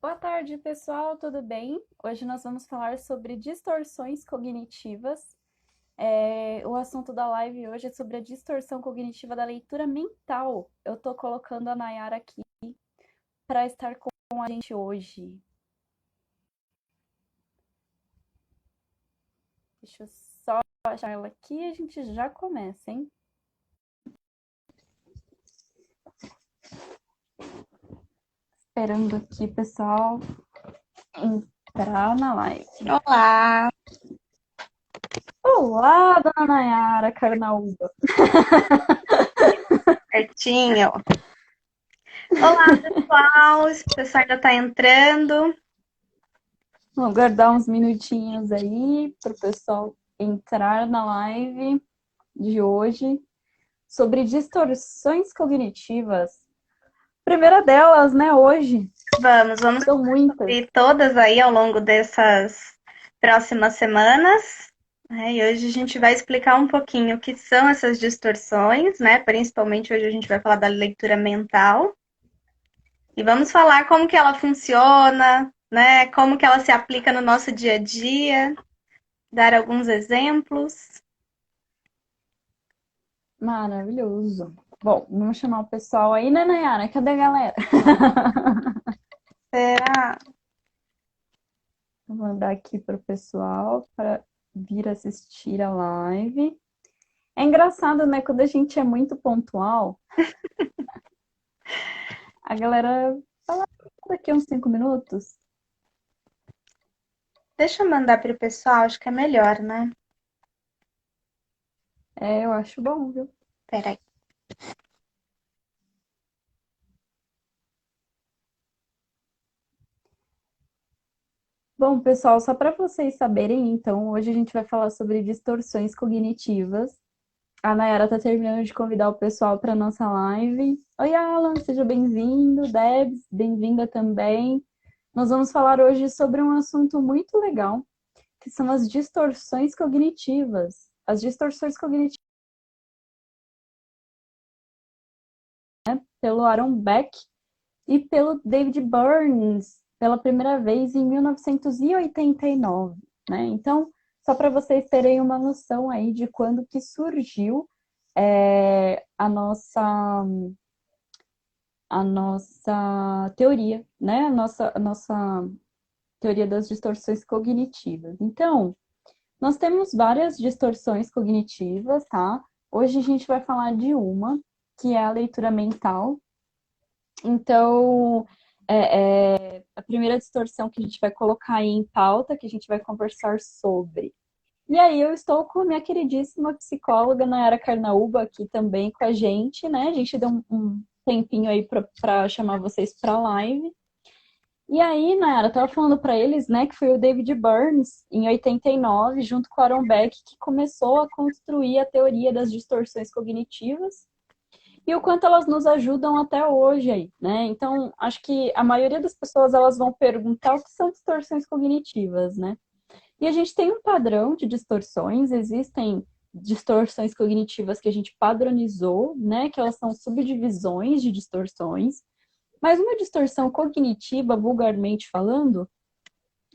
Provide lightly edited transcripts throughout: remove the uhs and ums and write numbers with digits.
Boa tarde, pessoal, tudo bem? Hoje nós vamos falar sobre distorções cognitivas. O assunto da live hoje é sobre a distorção cognitiva da leitura mental. Eu tô colocando a Nayara aqui para estar com a gente hoje. Deixa eu só achar ela aqui e a gente já começa, hein? Esperando aqui, pessoal, entrar na live. Olá, Olá, dona Nayara Carnaúba. certinho. Olá, pessoal. O pessoal ainda está entrando. Vamos guardar uns minutinhos aí para o pessoal entrar na live de hoje sobre distorções cognitivas. Primeira delas, né, hoje. Vamos São muitas. ver todas aí ao longo dessas próximas semanas. E hoje a gente vai explicar um pouquinho o que são essas distorções, né? Principalmente hoje a gente vai falar da leitura mental. E vamos falar como que ela funciona, né? Como que ela se aplica no nosso dia a dia, dar alguns exemplos. Maravilhoso. Bom, vamos chamar o pessoal aí, né, Nayara? Cadê a galera? Será? Vou mandar aqui para o pessoal para vir assistir a live. É engraçado, né? Quando a gente é muito pontual, a galera fala daqui a uns 5 minutos. Deixa eu mandar para o pessoal, acho que é melhor, né? Eu acho bom, viu? Peraí. Bom, pessoal, só para vocês saberem, então, hoje a gente vai falar sobre distorções cognitivas. A Nayara está terminando de convidar o pessoal para nossa live. Oi, Alan, seja bem-vindo. Debs, bem-vinda também. Nós vamos falar hoje sobre um assunto muito legal, que são as distorções cognitivas. As distorções cognitivas pelo Aaron Beck e pelo David Burns, pela primeira vez em 1989, né? Então, só para vocês terem uma noção aí de quando que surgiu a nossa teoria, né? A nossa teoria das distorções cognitivas. Então, nós temos várias distorções cognitivas, tá? Hoje a gente vai falar de uma, que é a leitura mental. Então, a primeira distorção que a gente vai colocar aí em pauta, que a gente vai conversar sobre. E aí eu estou com a minha queridíssima psicóloga Nayara Carnaúba aqui também com a gente, né? A gente deu um tempinho aí para chamar vocês para a live. E aí, Nayara, eu tava falando para eles, né, que foi o David Burns, em 89, junto com Aaron Beck, que começou a construir a teoria das distorções cognitivas e o quanto elas nos ajudam até hoje aí, né? Então, acho que a maioria das pessoas elas vão perguntar o que são distorções cognitivas, né? E a gente tem um padrão de distorções, existem distorções cognitivas que a gente padronizou, né? Que elas são subdivisões de distorções. Mas uma distorção cognitiva, vulgarmente falando,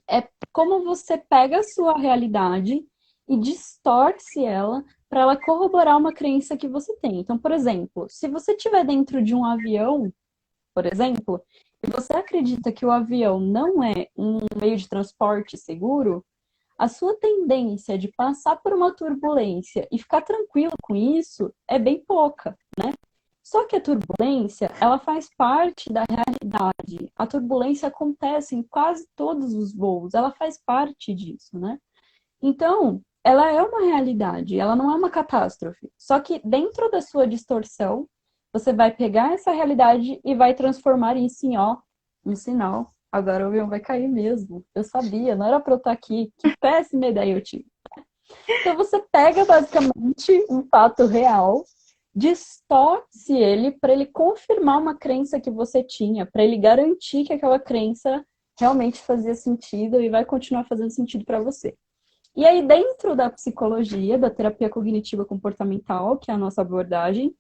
é como você pega a sua realidade e distorce ela para ela corroborar uma crença que você tem. Então, por exemplo, se você estiver dentro de um avião, por exemplo, e você acredita que o avião não é um meio de transporte seguro, a sua tendência de passar por uma turbulência e ficar tranquilo com isso é bem pouca, né? Só que a turbulência, ela faz parte da realidade. A turbulência acontece em quase todos os voos, ela faz parte disso, né? Então, ela é uma realidade, ela não é uma catástrofe. Só que dentro da sua distorção, você vai pegar essa realidade e vai transformar isso em, ó, um sinal. Agora o avião vai cair mesmo. Eu sabia, não era para eu estar aqui. Que péssima ideia eu tive. Então você pega basicamente um fato real, distorce ele para ele confirmar uma crença que você tinha, para ele garantir que aquela crença realmente fazia sentido e vai continuar fazendo sentido para você. E aí, dentro da psicologia, da terapia cognitiva comportamental, que é a nossa abordagem,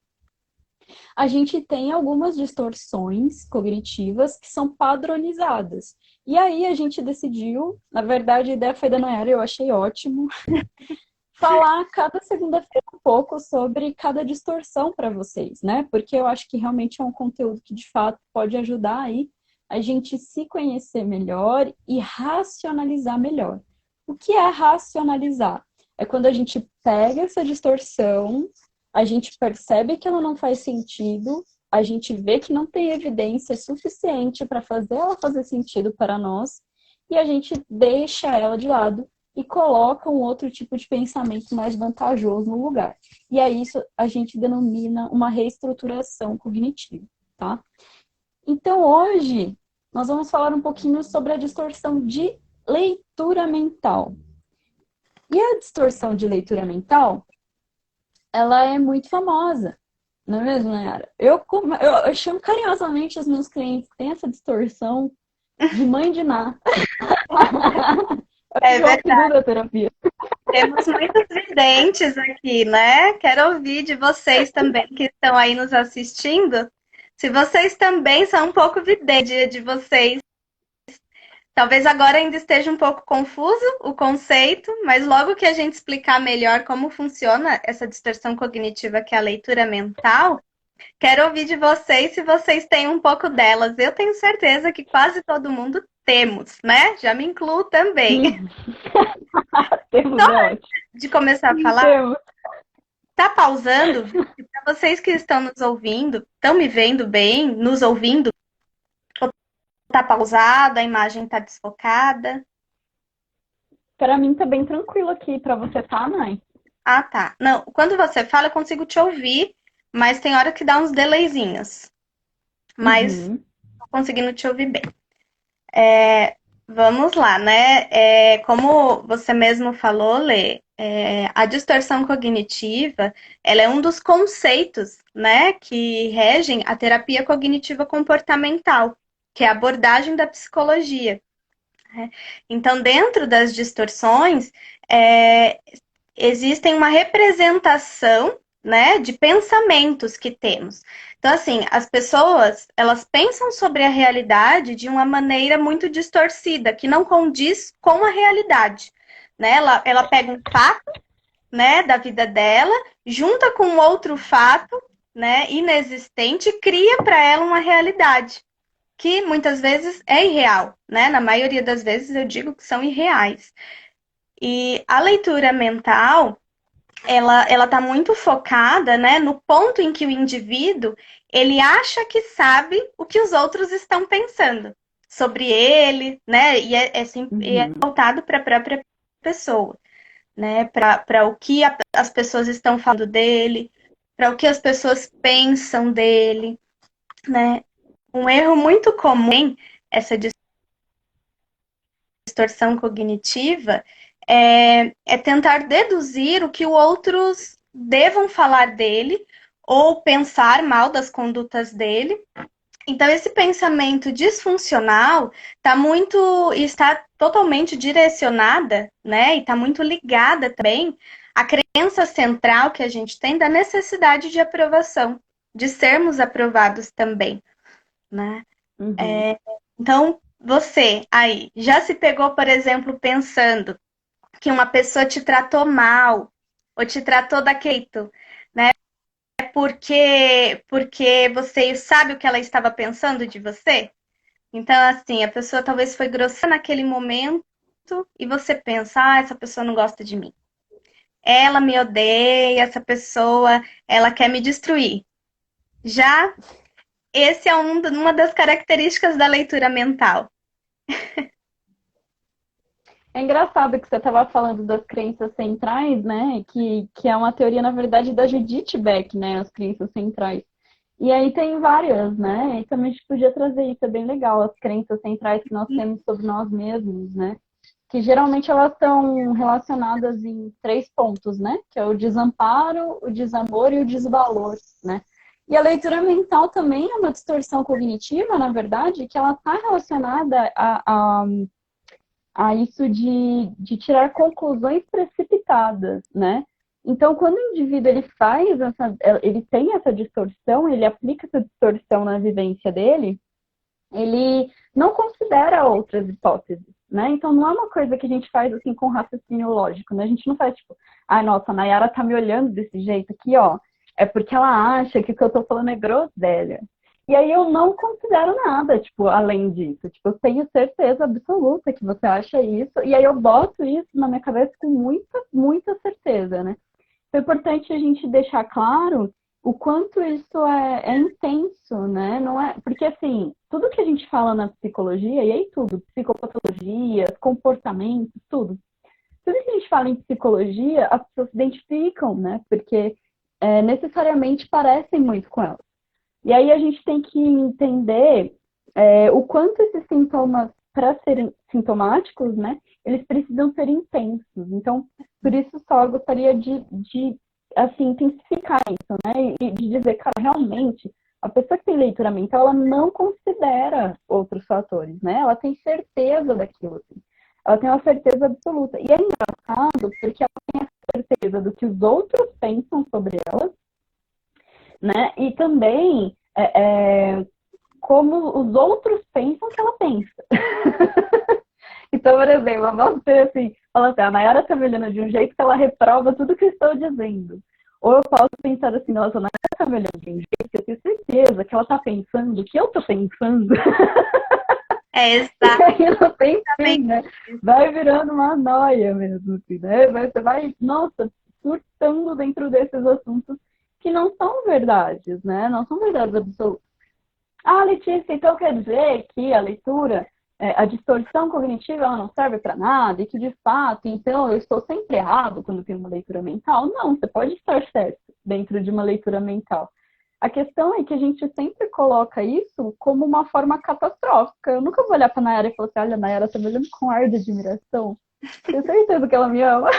A gente tem algumas distorções cognitivas que são padronizadas. E aí a gente decidiu, na verdade a ideia foi da Nayara, eu achei ótimo, falar cada segunda-feira um pouco sobre cada distorção para vocês, né? Porque eu acho que realmente é um conteúdo que de fato pode ajudar aí a gente se conhecer melhor e racionalizar melhor. O que é racionalizar? É quando a gente pega essa distorção, a gente percebe que ela não faz sentido, a gente vê que não tem evidência suficiente para fazer ela fazer sentido para nós, e a gente deixa ela de lado e coloca um outro tipo de pensamento mais vantajoso no lugar. E aí isso a gente denomina uma reestruturação cognitiva, tá? Então hoje nós vamos falar um pouquinho sobre a distorção de leitura mental. E a distorção de leitura mental, ela é muito famosa, não é mesmo, Nayara? Eu chamo carinhosamente os meus clientes que têm essa distorção de mãe de Ná. É É o peru verdade. da terapia. Temos muitos videntes aqui, né? Quero ouvir de vocês também que estão aí nos assistindo. Se vocês também são um pouco vidente de vocês, talvez agora ainda esteja um pouco confuso o conceito, mas logo que a gente explicar melhor como funciona essa distorção cognitiva que é a leitura mental, quero ouvir de vocês se vocês têm um pouco delas. Eu tenho certeza que quase todo mundo temos, né? Já me incluo também. Temos, Só é ótimo. de começar a falar, Temos. tá pausando? Para vocês que estão nos ouvindo, estão me vendo bem, nos ouvindo? Ou tá pausado, a imagem tá desfocada? Para mim tá bem tranquilo aqui. Para você tá, Nay? Ah, tá. Não, quando você fala, eu consigo te ouvir, mas tem hora que dá uns delayzinhos. Mas Uhum. tô conseguindo te ouvir bem. Vamos lá, né? Como você mesmo falou, Lê, a distorção cognitiva, ela é um dos conceitos, né, que regem a terapia cognitiva comportamental, que é a abordagem da psicologia, né? Então, dentro das distorções, é, existem uma representação, né, de pensamentos que temos. Então, assim, as pessoas, elas pensam sobre a realidade de uma maneira muito distorcida, que não condiz com a realidade, né? Ela pega um fato, né, da vida dela, junta com outro fato, né, inexistente, e cria para ela uma realidade que muitas vezes é irreal, né? Na maioria das vezes eu digo que são irreais. E a leitura mental, ela tá muito focada, né, no ponto em que o indivíduo, ele acha que sabe o que os outros estão pensando sobre ele, né, e é Uhum. voltado para a própria pessoa, né, para o que as pessoas estão falando dele, para o que as pessoas pensam dele, né. Um erro muito comum, essa distorção cognitiva, é tentar deduzir o que os outros devam falar dele ou pensar mal das condutas dele. Então, esse pensamento disfuncional está totalmente direcionada, né? E está muito ligada também à crença central que a gente tem da necessidade de aprovação, de sermos aprovados também, né? Uhum. Então, você aí já se pegou, por exemplo, pensando que uma pessoa te tratou mal ou te tratou daquele jeito, né? Porque você sabe o que ela estava pensando de você? Então, assim, a pessoa talvez foi grosseira naquele momento e você pensa, ah, essa pessoa não gosta de mim. Ela me odeia, essa pessoa, ela quer me destruir. Já esse é uma das características da leitura mental. É engraçado que você estava falando das crenças centrais, né? Que é uma teoria, na verdade, da Judith Beck, né? As crenças centrais. E aí tem várias, né? E também a gente podia trazer isso, é bem legal, as crenças centrais que nós temos sobre nós mesmos, né? Que geralmente elas estão relacionadas em três pontos, né? Que é o desamparo, o desamor e o desvalor, né? E a leitura mental também é uma distorção cognitiva, na verdade, que ela está relacionada a isso de tirar conclusões precipitadas, né? Então, quando o indivíduo ele tem essa distorção, ele aplica essa distorção na vivência dele, ele não considera outras hipóteses, né? Então, não é uma coisa que a gente faz assim com raciocínio lógico, né? A gente não faz tipo, ai, nossa, a Nayara tá me olhando desse jeito aqui, ó, é porque ela acha que o que eu tô falando é groselha. E aí eu não considero nada, tipo, além disso. Tipo, eu tenho certeza absoluta que você acha isso, e aí eu boto isso na minha cabeça com muita, muita certeza, né? É importante a gente deixar claro o quanto isso é intenso, né? Não é, porque assim, tudo que a gente fala na psicologia, e aí tudo, psicopatologia, comportamento, tudo que a gente fala em psicologia, as pessoas se identificam, né? Porque necessariamente parecem muito com elas. E aí a gente tem que entender o quanto esses sintomas, para serem sintomáticos, né, eles precisam ser intensos. Então, por isso só eu gostaria de assim, intensificar isso, né, e de dizer, cara, realmente, a pessoa que tem leitura mental, ela não considera outros fatores, né, ela tem certeza daquilo, assim. Ela tem uma certeza absoluta. E é engraçado porque ela tem a certeza do que os outros pensam sobre ela, né, e também como os outros pensam que ela pensa. Então, por exemplo, você assim, fala assim, a Nayara está me olhando de um jeito que ela reprova tudo que eu estou dizendo. Ou eu posso pensar assim, nossa, a Nayara está me olhando de um jeito que eu tenho certeza que ela está pensando o que eu estou pensando. É E aí não tem fim, exatamente né? isso. Vai virando uma noia mesmo, assim, né? Você vai, nossa, surtando dentro desses assuntos que não são verdades, né? Não são verdades absolutas. Ah, Letícia, então quer dizer que a leitura, a distorção cognitiva, ela não serve para nada e que, de fato, então eu estou sempre errado quando tenho uma leitura mental? Não, você pode estar certo dentro de uma leitura mental. A questão é que a gente sempre coloca isso como uma forma catastrófica. Eu nunca vou olhar para a Nayara e falar assim, olha, a Nayara está me olhando com ar de admiração. Tenho certeza que ela me ama.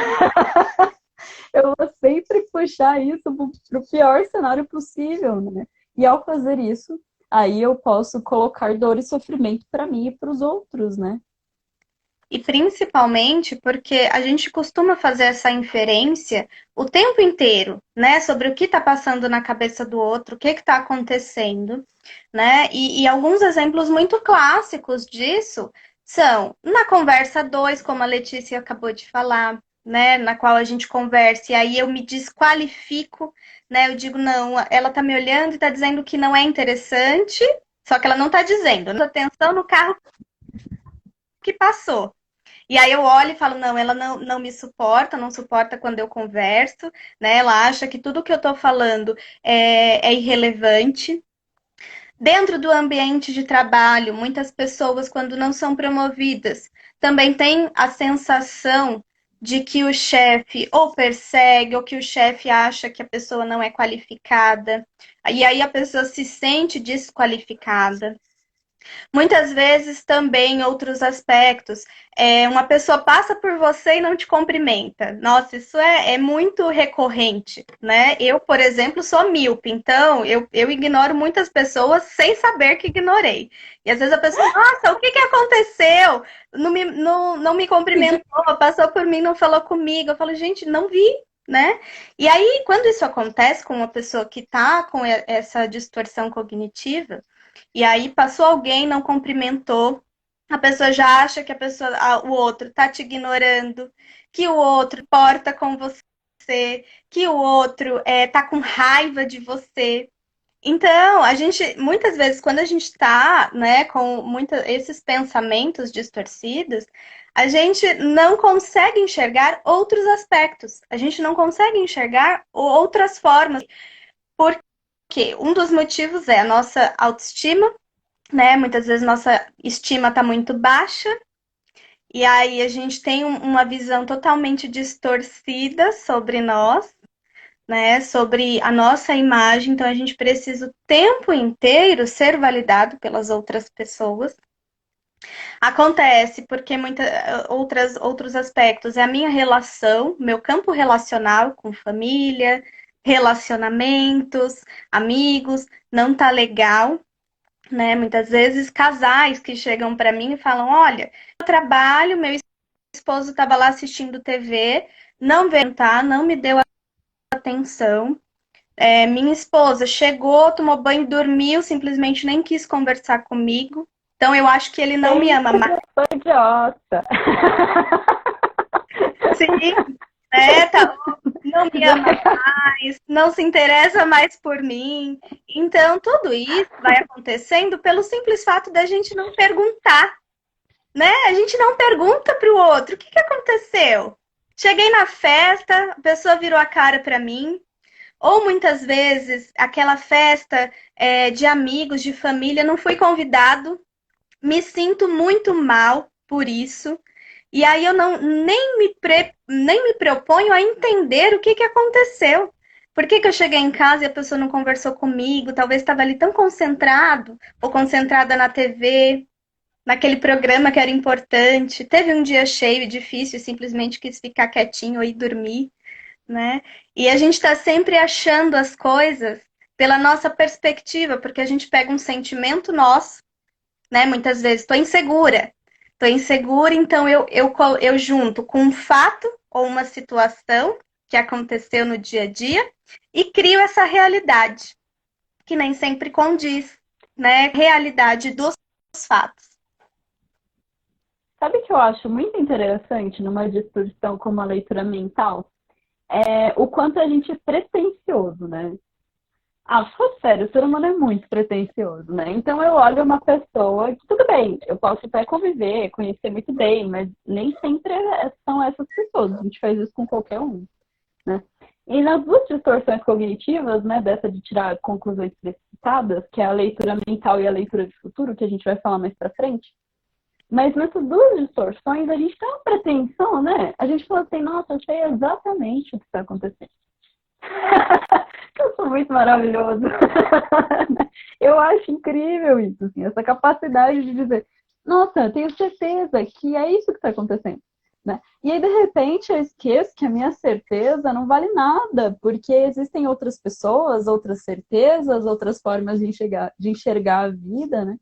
Eu vou sempre puxar isso para o pior cenário possível, né? E ao fazer isso, aí eu posso colocar dor e sofrimento para mim e para os outros, né? E principalmente porque a gente costuma fazer essa inferência o tempo inteiro, né, sobre o que está passando na cabeça do outro, o que está acontecendo, né? E alguns exemplos muito clássicos disso são na conversa 2, como a Letícia acabou de falar, né, na qual a gente conversa e aí eu me desqualifico, né? Eu digo, não, ela está me olhando e está dizendo que não é interessante, só que ela não está dizendo, atenção no carro que passou. E aí eu olho e falo, não, ela não me suporta, não suporta quando eu converso, né? Ela acha que tudo que eu tô falando é irrelevante. Dentro do ambiente de trabalho, muitas pessoas, quando não são promovidas, também têm a sensação de que o chefe ou persegue, ou que o chefe acha que a pessoa não é qualificada. E aí a pessoa se sente desqualificada. Muitas vezes também em outros aspectos, uma pessoa passa por você e não te cumprimenta. Nossa, isso é muito recorrente, né? Eu, por exemplo, sou míope, então eu ignoro muitas pessoas sem saber que ignorei. E às vezes a pessoa, nossa, o que aconteceu? Não me cumprimentou, passou por mim, não falou comigo. Eu falo, gente, não vi. Né? E aí, quando isso acontece com uma pessoa que está com essa distorção cognitiva, e aí passou alguém, não cumprimentou, a pessoa já acha que o outro tá te ignorando, que o outro porta com você, que o outro tá com raiva de você. Então, a gente, muitas vezes, quando a gente está, né, com esses pensamentos distorcidos, a gente não consegue enxergar outros aspectos, a gente não consegue enxergar outras formas, porque um dos motivos é a nossa autoestima, né? Muitas vezes nossa estima está muito baixa, e aí a gente tem uma visão totalmente distorcida sobre nós, né? Sobre a nossa imagem, então a gente precisa o tempo inteiro ser validado pelas outras pessoas. Acontece porque outros aspectos é a minha relação, meu campo relacional com família, relacionamentos, amigos, não tá legal, né? Muitas vezes casais que chegam para mim e falam: olha, eu trabalho, meu esposo estava lá assistindo TV, não veio, tá? Não me deu atenção. Minha esposa chegou, tomou banho, dormiu, simplesmente nem quis conversar comigo. Então eu acho que ele não me ama mais. Eu sou idiota. Sim, tá, não me ama mais, não se interessa mais por mim. Então tudo isso vai acontecendo pelo simples fato da gente não perguntar, né? A gente não pergunta para o outro, o que aconteceu? Cheguei na festa, a pessoa virou a cara para mim. Ou muitas vezes aquela festa de amigos, de família, não fui convidado, me sinto muito mal por isso. E aí eu nem me proponho a entender o que aconteceu. Por que eu cheguei em casa e a pessoa não conversou comigo? Talvez estava ali tão concentrado ou concentrada na TV, naquele programa que era importante. Teve um dia cheio e difícil, simplesmente quis ficar quietinho e dormir, né? E a gente está sempre achando as coisas pela nossa perspectiva, porque a gente pega um sentimento nosso, né? Muitas vezes estou insegura, então eu junto com um fato ou uma situação que aconteceu no dia a dia e crio essa realidade, que nem sempre condiz, né? Realidade dos fatos. Sabe o que eu acho muito interessante numa distorção como a leitura mental? O quanto a gente é pretencioso, né? Fala sério, o ser humano é muito pretencioso, né? Então eu olho uma pessoa que, tudo bem, eu posso até conviver, conhecer muito bem, mas nem sempre são essas pessoas. A gente faz isso com qualquer um, né? E nas duas distorções cognitivas, né, dessa de tirar conclusões precipitadas, que é a leitura mental e a leitura de futuro, que a gente vai falar mais pra frente, mas nessas duas distorções, a gente tem uma pretensão, né? A gente fala assim, nossa, eu sei exatamente o que está acontecendo. Eu sou muito maravilhoso. Eu acho incrível isso, assim, essa capacidade de dizer, nossa, eu tenho certeza que é isso que está acontecendo. Né? E aí, de repente, eu esqueço que a minha certeza não vale nada, porque existem outras pessoas, outras certezas, outras formas de enxergar a vida, né?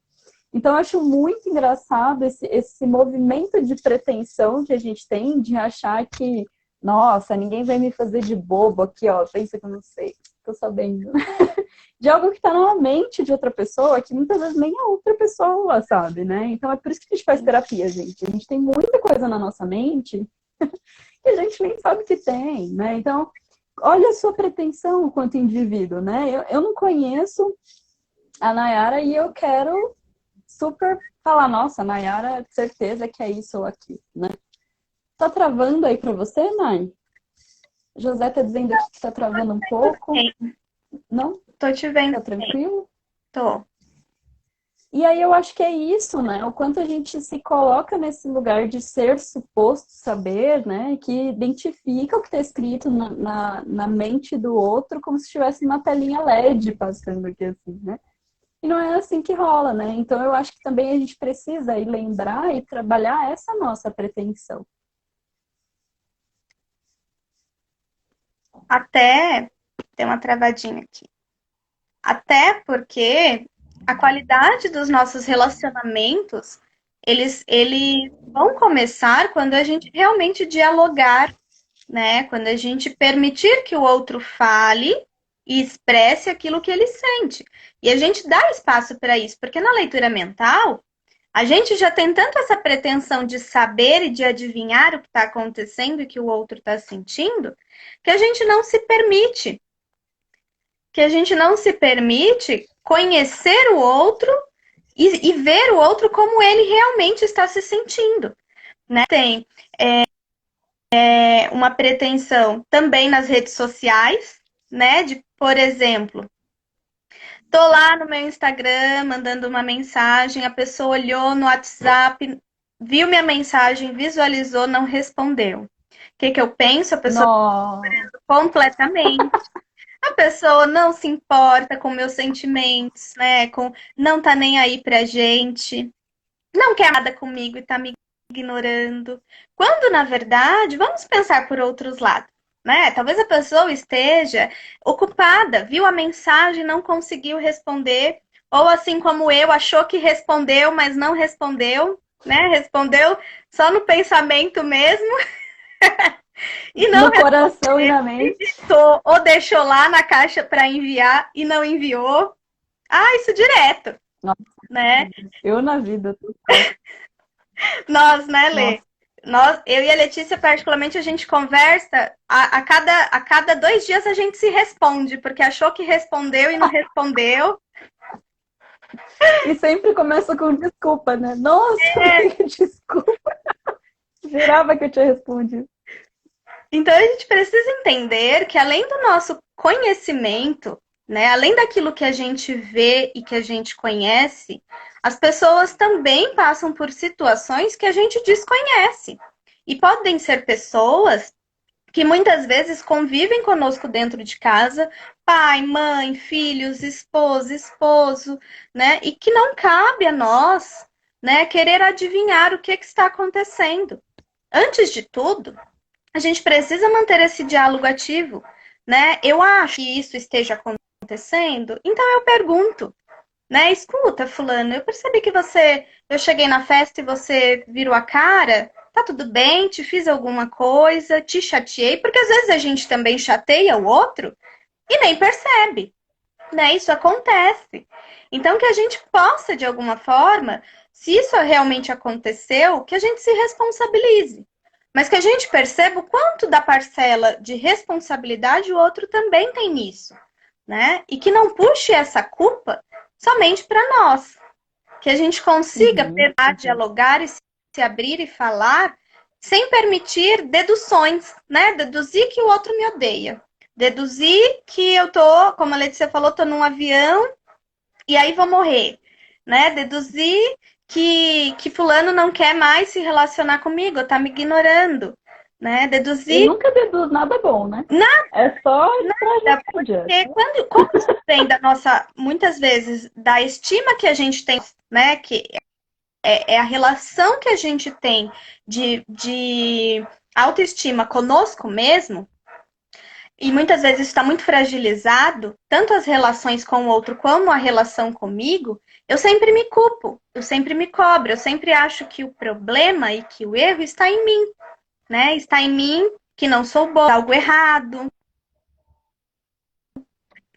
Então, eu acho muito engraçado esse movimento de pretensão que a gente tem de achar que, nossa, ninguém vai me fazer de bobo aqui, ó, pensa que eu não sei, tô sabendo. De algo que está na mente de outra pessoa, que muitas vezes nem a outra pessoa sabe, né? Então, é por isso que a gente faz terapia, gente. A gente tem muita coisa na nossa mente que a gente nem sabe que tem, né? Então, olha a sua pretensão enquanto indivíduo, né? Eu não conheço a Nayara e eu quero super falar, nossa, Nayara, certeza que é isso ou aquilo, né? Tá travando aí pra você, Nay? José tá dizendo aqui que tá travando um pouco. Não? Tô te vendo. Tá tranquilo? Tô. E aí eu acho que é isso, né? O quanto a gente se coloca nesse lugar de ser suposto saber, né? Que identifica o que está escrito na mente do outro como se tivesse uma telinha LED passando aqui assim, né? E não é assim que rola, né? Então eu acho que também a gente precisa ir lembrar e trabalhar essa nossa pretensão. Até tem uma travadinha aqui. Até porque a qualidade dos nossos relacionamentos, eles vão começar quando a gente realmente dialogar, né? Quando a gente permitir que o outro fale e expresse aquilo que ele sente. E a gente dá espaço para isso, porque na leitura mental, a gente já tem tanto essa pretensão de saber e de adivinhar o que está acontecendo e que o outro está sentindo, que a gente não se permite. Que a gente não se permite conhecer o outro e ver o outro como ele realmente está se sentindo. Né? Tem uma pretensão também nas redes sociais, né? De, por exemplo, tô lá no meu Instagram mandando uma mensagem, a pessoa olhou no WhatsApp, viu minha mensagem, visualizou, não respondeu. O que eu penso? A pessoa completamente. A pessoa não se importa com meus sentimentos, né? Não tá nem aí pra gente, não quer nada comigo e tá me ignorando. Quando, na verdade, vamos pensar por outros lados, né? Talvez a pessoa esteja ocupada, viu a mensagem, não conseguiu responder, ou assim como eu, achou que respondeu, mas não respondeu, né? Respondeu só no pensamento mesmo. E não No coração e na mente. respondeu, ou deixou lá na caixa para enviar e não enviou. Ah, isso direto, Nossa, né? eu na vida, total. Nós, né, Lê? Nossa, Eu e a Letícia, particularmente, a gente conversa, a cada 2 dias a gente se responde, porque achou que respondeu e não respondeu. e sempre começa com desculpa, né? Nossa, desculpa. Jurava que eu tinha respondido. Então a gente precisa entender que além do nosso conhecimento, né, além daquilo que a gente vê e que a gente conhece, as pessoas também passam por situações que a gente desconhece. E podem ser pessoas que muitas vezes convivem conosco dentro de casa, pai, mãe, filhos, esposa, esposo, né? E que não cabe a nós, né, querer adivinhar o que está acontecendo. Antes de tudo, a gente precisa manter esse diálogo ativo, né? Eu acho que isso esteja acontecendo, então eu pergunto, né? Escuta, fulano, eu percebi que eu cheguei na festa e você virou a cara. Tá tudo bem? Te fiz alguma coisa? Te chateei? Porque às vezes a gente também chateia o outro e nem percebe, né? Isso acontece. Então que a gente possa de alguma forma, se isso realmente aconteceu, que a gente se responsabilize. Mas que a gente perceba o quanto da parcela de responsabilidade o outro também tem nisso, né? E que não puxe essa culpa somente para nós. Que a gente consiga Uhum, pegar, uhum. dialogar e se abrir e falar sem permitir deduções, né? Deduzir que o outro me odeia. Deduzir que eu tô, como a Letícia falou, tô num avião e aí vou morrer, né? Deduzir que fulano não quer mais se relacionar comigo, tá me ignorando, né? E Deduzir nunca deduz nada bom, né? É só tragédia. porque quando isso vem da nossa, muitas vezes, da estima que a gente tem, né? Que é a relação que a gente tem de autoestima conosco mesmo, e muitas vezes isso está muito fragilizado, tanto as relações com o outro como a relação comigo, eu sempre me culpo, eu sempre me cobro, eu sempre acho que o problema e que o erro está em mim, né? Está em mim, que não sou boa, algo errado,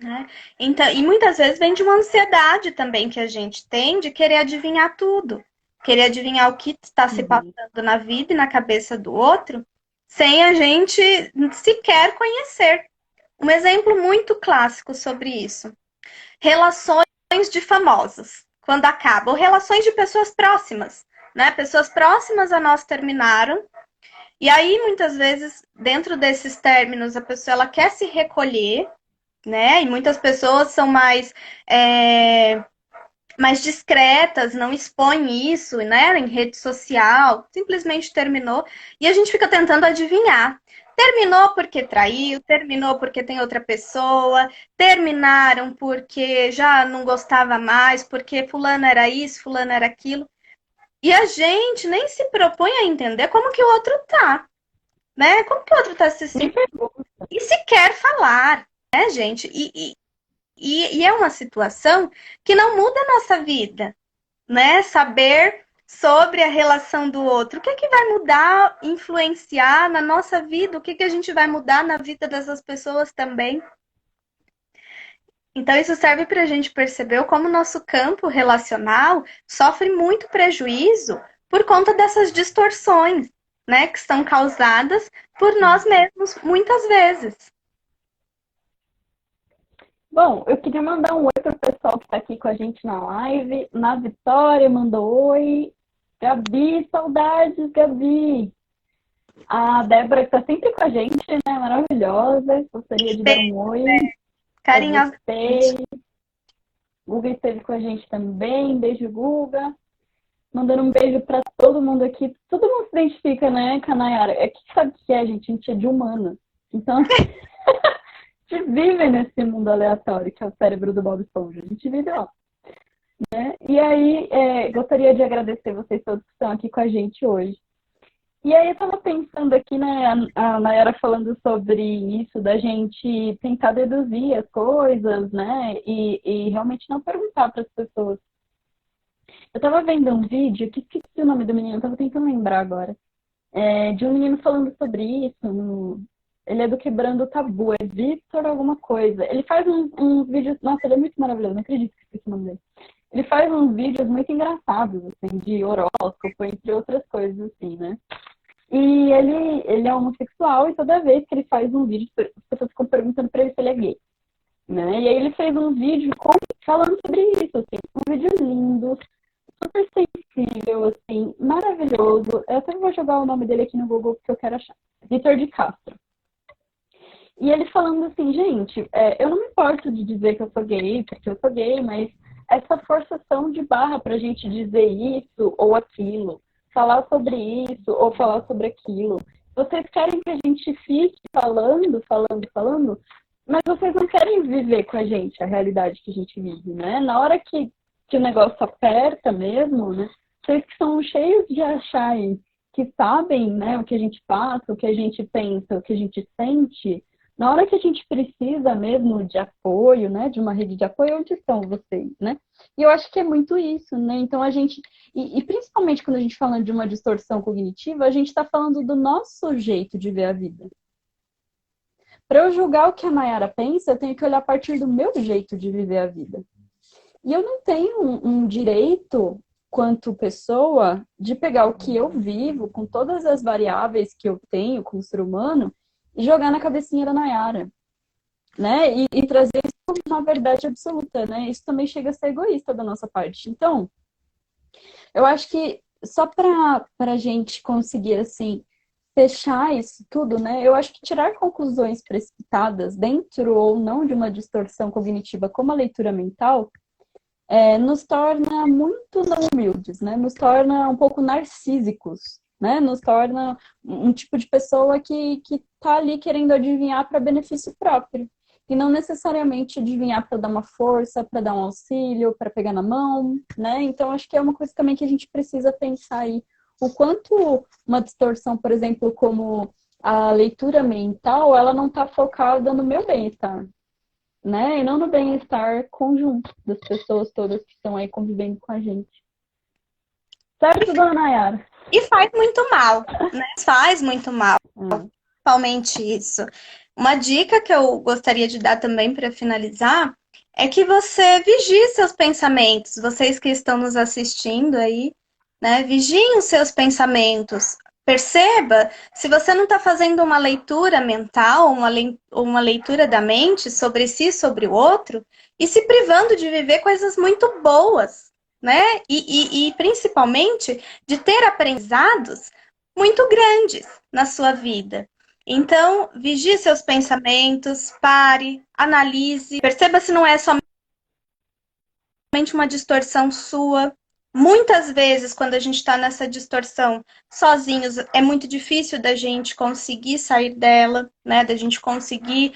né? Então, e muitas vezes vem de uma ansiedade também que a gente tem de querer adivinhar tudo, querer adivinhar o que está se Uhum. passando na vida e na cabeça do outro, sem a gente sequer conhecer. Um exemplo muito clássico sobre isso: relações de famosos, quando acabam, ou relações de pessoas próximas, né? Pessoas próximas a nós terminaram. E aí, muitas vezes, dentro desses términos, a pessoa ela quer se recolher, né? E muitas pessoas são mais discretas, não expõem isso, né, em rede social, simplesmente terminou, e a gente fica tentando adivinhar. Terminou porque traiu, terminou porque tem outra pessoa, terminaram porque já não gostava mais, porque fulano era isso, fulano era aquilo. E a gente nem se propõe a entender como que o outro tá, né? Como que o outro tá se Nem sentindo pergunta. e se quer falar, né, gente? E é uma situação que não muda a nossa vida, né? Saber sobre a relação do outro. O que é que vai mudar, influenciar na nossa vida? O que é que a gente vai mudar na vida dessas pessoas também? Então, isso serve para a gente perceber como o nosso campo relacional sofre muito prejuízo por conta dessas distorções, né? Que são causadas por nós mesmos, muitas vezes. Bom, eu queria mandar um oi para o pessoal que está aqui com a gente na live. Na Vitória mandou oi. Gabi, saudades, Gabi. A Débora, que está sempre com a gente, né? Maravilhosa. Gostaria de dar um oi para você. Carinhosamente. Guga esteve com a gente também. Beijo, Guga. Mandando um beijo para todo mundo aqui. Todo mundo se identifica, né, Canayara? É que sabe o que é, gente? A gente é de humano. Então, a gente vive nesse mundo aleatório que é o cérebro do Bob Esponja. A gente vive lá. Né? E aí, gostaria de agradecer vocês todos que estão aqui com a gente hoje. E aí, eu estava pensando aqui, né, a Nayara falando sobre isso, da gente tentar deduzir as coisas, né, e realmente não perguntar para as pessoas. Eu estava vendo um vídeo, que esqueci o nome do menino, estava tentando lembrar agora. de um menino falando sobre isso. Ele é do Quebrando o Tabu, é Vitor alguma coisa. Ele faz uns vídeos. Nossa, ele é muito maravilhoso, não acredito que esqueci o nome dele. Ele faz uns vídeos muito engraçados, assim, de horóscopo, entre outras coisas, assim, né? E ele é homossexual e toda vez que ele faz um vídeo, as pessoas ficam perguntando pra ele se ele é gay, né? E aí ele fez um vídeo falando sobre isso, assim, um vídeo lindo, super sensível, assim, maravilhoso. Eu até vou jogar o nome dele aqui no Google porque eu quero achar. Vitor de Castro. E ele falando assim, gente, eu não me importo de dizer que eu sou gay, porque eu sou gay, mas essa forçação de barra pra gente dizer isso ou aquilo, falar sobre isso ou falar sobre aquilo. Vocês querem que a gente fique falando, mas vocês não querem viver com a gente a realidade que a gente vive, né? Na hora que o negócio aperta mesmo, né? Vocês que são cheios de acharem que sabem, né, o que a gente passa, o que a gente pensa, o que a gente sente, na hora que a gente precisa mesmo de apoio, né, de uma rede de apoio, onde estão vocês, né? E eu acho que é muito isso, né? Então a gente, e principalmente quando a gente fala de uma distorção cognitiva, a gente está falando do nosso jeito de ver a vida. Para eu julgar o que a Nayara pensa, eu tenho que olhar a partir do meu jeito de viver a vida. E eu não tenho um direito, quanto pessoa, de pegar o que eu vivo, com todas as variáveis que eu tenho como ser humano, e jogar na cabecinha da Nayara, né? E trazer isso como uma verdade absoluta, né? Isso também chega a ser egoísta da nossa parte. Então, eu acho que só para a gente conseguir, assim, fechar isso tudo, né? Eu acho que tirar conclusões precipitadas dentro ou não de uma distorção cognitiva como a leitura mental nos torna muito não humildes, né? Nos torna um pouco narcísicos, né? Nos torna um tipo de pessoa que tá ali querendo adivinhar para benefício próprio. E não necessariamente adivinhar para dar uma força, para dar um auxílio, para pegar na mão, né? Então, acho que é uma coisa também que a gente precisa pensar aí. O quanto uma distorção, por exemplo, como a leitura mental, ela não está focada no meu bem-estar, né? E não no bem-estar conjunto das pessoas todas que estão aí convivendo com a gente. Certo, dona Nayara? E faz muito mal, né? Faz muito mal, Ah. principalmente isso. Uma dica que eu gostaria de dar também para finalizar é que você vigie seus pensamentos. Vocês que estão nos assistindo aí, né? Vigiem os seus pensamentos. Perceba se você não está fazendo uma leitura mental, uma leitura da mente sobre si, sobre o outro, e se privando de viver coisas muito boas, né? E principalmente de ter aprendizados muito grandes na sua vida. Então, vigie seus pensamentos, pare, analise, perceba se não é somente uma distorção sua. Muitas vezes, quando a gente está nessa distorção sozinhos, é muito difícil da gente conseguir sair dela, né? Da gente conseguir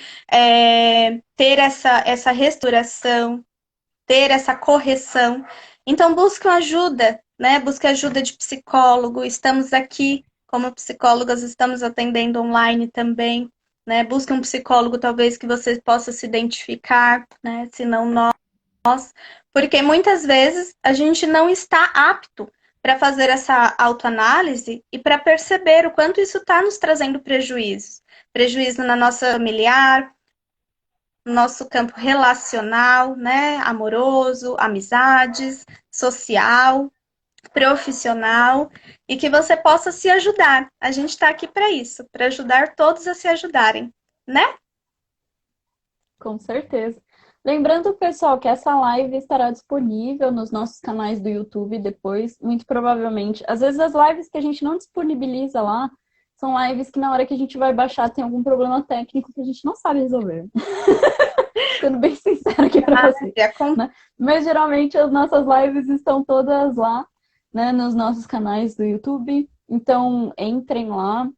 ter essa restauração, ter essa correção. Então, busque ajuda, né? Busque ajuda de psicólogo. Estamos aqui, como psicólogas, estamos atendendo online também, né? Busque um psicólogo, talvez, que você possa se identificar, né? Se não nós. Porque muitas vezes a gente não está apto para fazer essa autoanálise e para perceber o quanto isso está nos trazendo prejuízos. Prejuízo na nossa familiar, no nosso campo relacional, né? Amoroso, amizades, social, profissional, e que você possa se ajudar. A gente está aqui para isso, para ajudar todos a se ajudarem, né? Com certeza. Lembrando, pessoal, que essa live estará disponível nos nossos canais do YouTube depois, muito provavelmente. Às vezes as lives que a gente não disponibiliza lá são lives que na hora que a gente vai baixar tem algum problema técnico que a gente não sabe resolver. Sendo bem sincero aqui para você. Né? Mas geralmente as nossas lives estão todas lá, né, nos nossos canais do YouTube. Então entrem lá.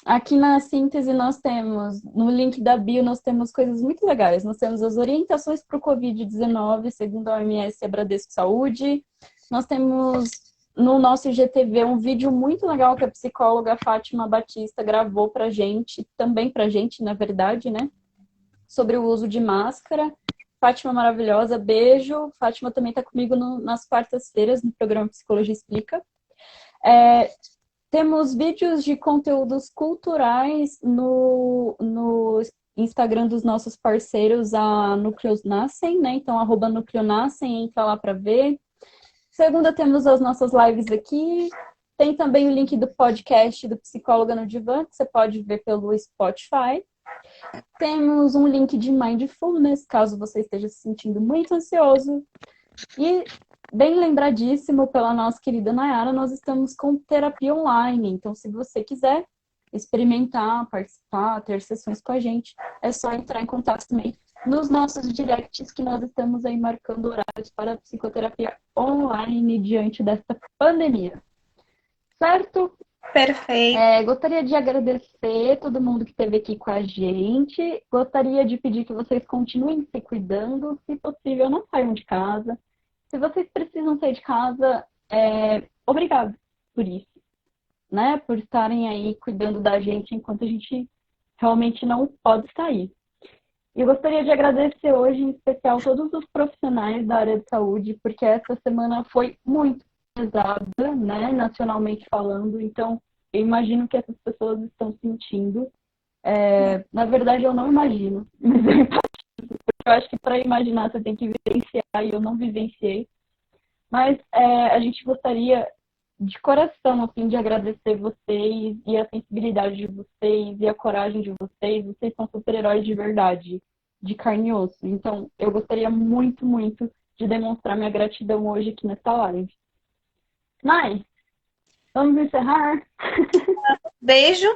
Aqui na síntese nós temos, no link da bio, nós temos coisas muito legais. Nós temos as orientações para o Covid-19, segundo a OMS e a Bradesco Saúde. Nós temos no nosso IGTV um vídeo muito legal que a psicóloga Fátima Batista gravou para gente, também para gente, na verdade, né? Sobre o uso de máscara. Fátima maravilhosa, beijo. Fátima também está comigo nas quartas-feiras no programa Psicologia Explica. Temos vídeos de conteúdos culturais no Instagram dos nossos parceiros, a Núcleos Nascem, né? Então, @NúcleoNascem, entra lá para ver. Segunda, temos as nossas lives aqui. Tem também o link do podcast do Psicóloga no Divã, que você pode ver pelo Spotify. Temos um link de Mindfulness, caso você esteja se sentindo muito ansioso. E, bem lembradíssimo pela nossa querida Nayara, nós estamos com terapia online. Então, se você quiser experimentar, participar, ter sessões com a gente, é só entrar em contato também nos nossos directs, que nós estamos aí marcando horários para psicoterapia online diante desta pandemia. Certo? Perfeito. Gostaria de agradecer todo mundo que esteve aqui com a gente. Gostaria de pedir que vocês continuem se cuidando. Se possível, não saiam de casa. Se vocês precisam sair de casa, obrigado por isso, né? Por estarem aí cuidando da gente enquanto a gente realmente não pode sair. E eu gostaria de agradecer hoje, em especial, todos os profissionais da área de saúde, porque essa semana foi muito pesada, né, nacionalmente falando. Então, eu imagino que essas pessoas estão sentindo. Na verdade, eu não imagino, mas eu acho que para imaginar você tem que vivenciar, e eu não vivenciei. Mas a gente gostaria, de coração, assim, de agradecer vocês e a sensibilidade de vocês e a coragem de vocês. Vocês são super-heróis de verdade, de carne e osso. Então, eu gostaria muito, muito de demonstrar minha gratidão hoje aqui nessa live. Mas, vamos encerrar? Beijo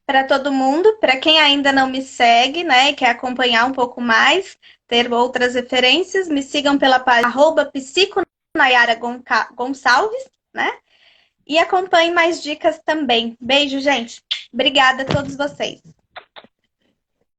para todo mundo. Para quem ainda não me segue, né, e quer acompanhar um pouco mais, ter outras referências, me sigam pela página @psiconayara Gonçalves, né? E acompanhem mais dicas também. Beijo, gente. Obrigada a todos vocês.